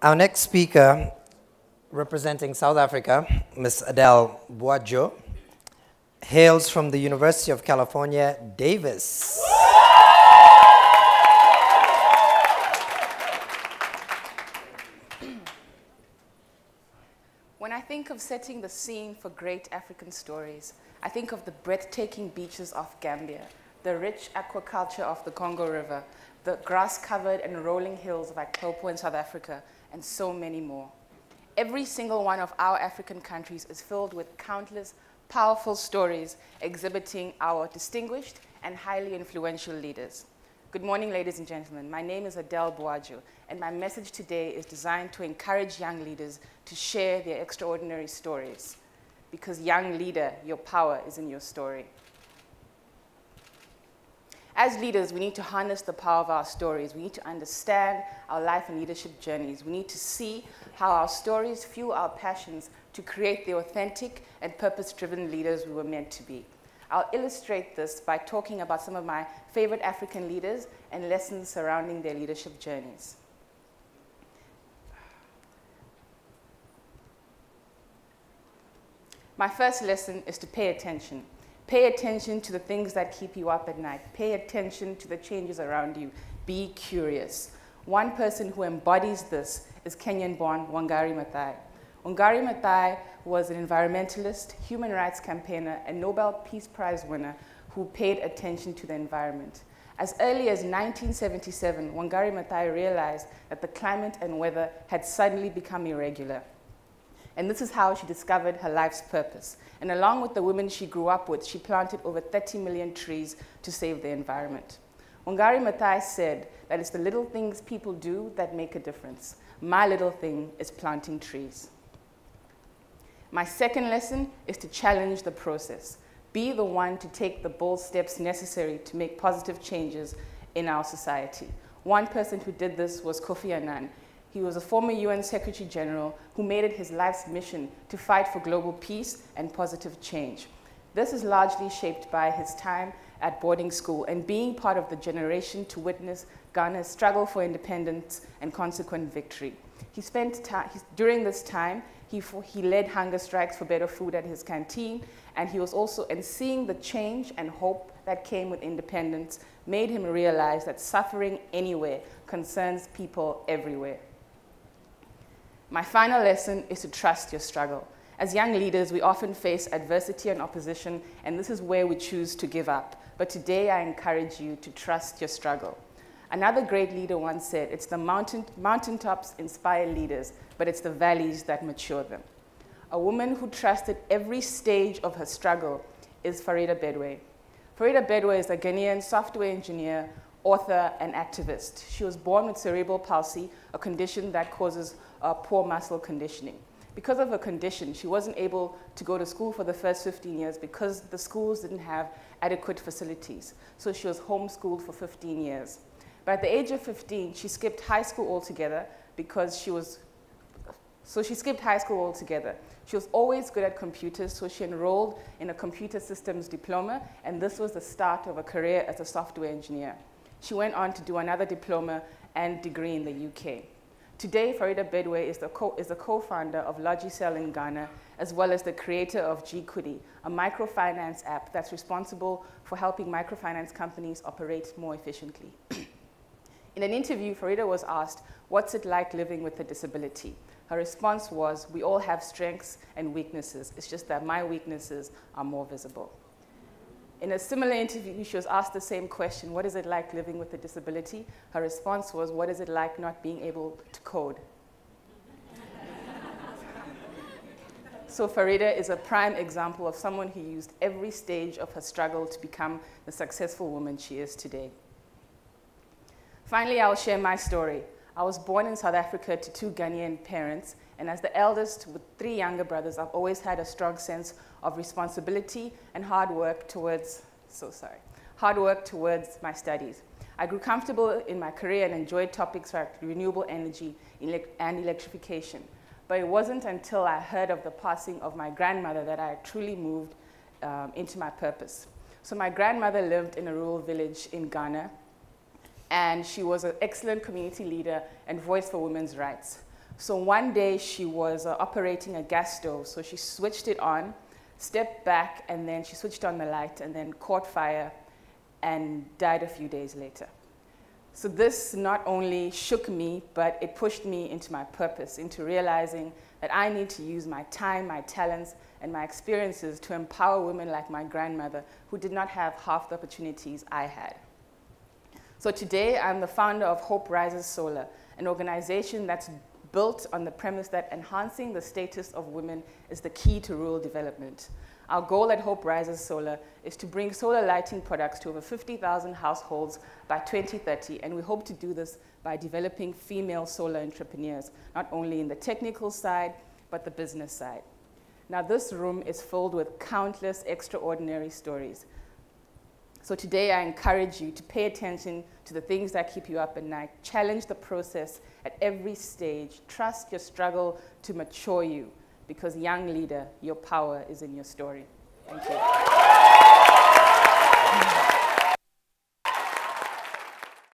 Our next speaker, representing South Africa, Ms. Adele Boadzo, hails from the University of California, Davis. When I think of setting the scene for great African stories, I think of the breathtaking beaches of Gambia, the rich aquaculture of the Congo River, the grass-covered and rolling hills of Aklopo in South Africa, and so many more. Every single one of our African countries is filled with countless powerful stories exhibiting our distinguished and highly influential leaders. Good morning, ladies and gentlemen. My name is Adele Boadzo, and my message today is designed to encourage young leaders to share their extraordinary stories. Because young leader, your power is in your story. As leaders, we need to harness the power of our stories. We need to understand our life and leadership journeys. We need to see how our stories fuel our passions to create the authentic and purpose-driven leaders we were meant to be. I'll illustrate this by talking about some of my favorite African leaders and lessons surrounding their leadership journeys. My first lesson is to pay attention. Pay attention to the things that keep you up at night. Pay attention to the changes around you. Be curious. One person who embodies this is Kenyan-born Wangari Maathai. Wangari Maathai was an environmentalist, human rights campaigner, and Nobel Peace Prize winner who paid attention to the environment. As early as 1977, Wangari Maathai realized that the climate and weather had suddenly become irregular. And this is how she discovered her life's purpose. And along with the women she grew up with, she planted over 30 million trees to save the environment. Wangari Maathai said that it's the little things people do that make a difference. My little thing is planting trees. My second lesson is to challenge the process. Be the one to take the bold steps necessary to make positive changes in our society. One person who did this was Kofi Annan. He was a former UN Secretary General who made it his life's mission to fight for global peace and positive change. This is largely shaped by his time at boarding school and being part of the generation to witness Ghana's struggle for independence and consequent victory. During this time, he led hunger strikes for better food at his canteen, and seeing the change and hope that came with independence made him realize that suffering anywhere concerns people everywhere. My final lesson is to trust your struggle. As young leaders, we often face adversity and opposition, and this is where we choose to give up. But today, I encourage you to trust your struggle. Another great leader once said, it's the mountaintops inspire leaders, but it's the valleys that mature them. A woman who trusted every stage of her struggle is Farida Bedwe. Farida Bedwe is a Ghanaian software engineer, author, and activist. She was born with cerebral palsy, a condition that causes poor muscle conditioning. Because of her condition, she wasn't able to go to school for the first 15 years because the schools didn't have adequate facilities. So she was homeschooled for 15 years. But at the age of 15, she skipped high school altogether she was always good at computers, so she enrolled in a computer systems diploma, and this was the start of a career as a software engineer. She went on to do another diploma and degree in the UK. Today, Farida Bedwe is the co-founder of Logicel in Ghana, as well as the creator of GKudi, a microfinance app that's responsible for helping microfinance companies operate more efficiently. In an interview, Farida was asked, what's it like living with a disability? Her response was, we all have strengths and weaknesses. It's just that my weaknesses are more visible. In a similar interview, she was asked the same question, what is it like living with a disability? Her response was, what is it like not being able to code? So Farida is a prime example of someone who used every stage of her struggle to become the successful woman she is today. Finally, I'll share my story. I was born in South Africa to two Ghanaian parents, and as the eldest with three younger brothers, I've always had a strong sense of responsibility and hard work towards my studies. I grew comfortable in my career and enjoyed topics like renewable energy and electrification. But it wasn't until I heard of the passing of my grandmother that I truly moved into my purpose. So my grandmother lived in a rural village in Ghana, and she was an excellent community leader and voice for women's rights. So one day she was operating a gas stove, so she switched it on, stepped back, and then she switched on the light and then caught fire and died a few days later. So this not only shook me, but it pushed me into my purpose, into realizing that I need to use my time, my talents, and my experiences to empower women like my grandmother who did not have half the opportunities I had. So today I'm the founder of Hope Rises Solar, an organization that's built on the premise that enhancing the status of women is the key to rural development. Our goal at Hope Rises Solar is to bring solar lighting products to over 50,000 households by 2030, and we hope to do this by developing female solar entrepreneurs, not only in the technical side, but the business side. Now, this room is filled with countless extraordinary stories. So today I encourage you to pay attention to the things that keep you up at night, challenge the process at every stage, trust your struggle to mature you, because young leader, your power is in your story. Thank you.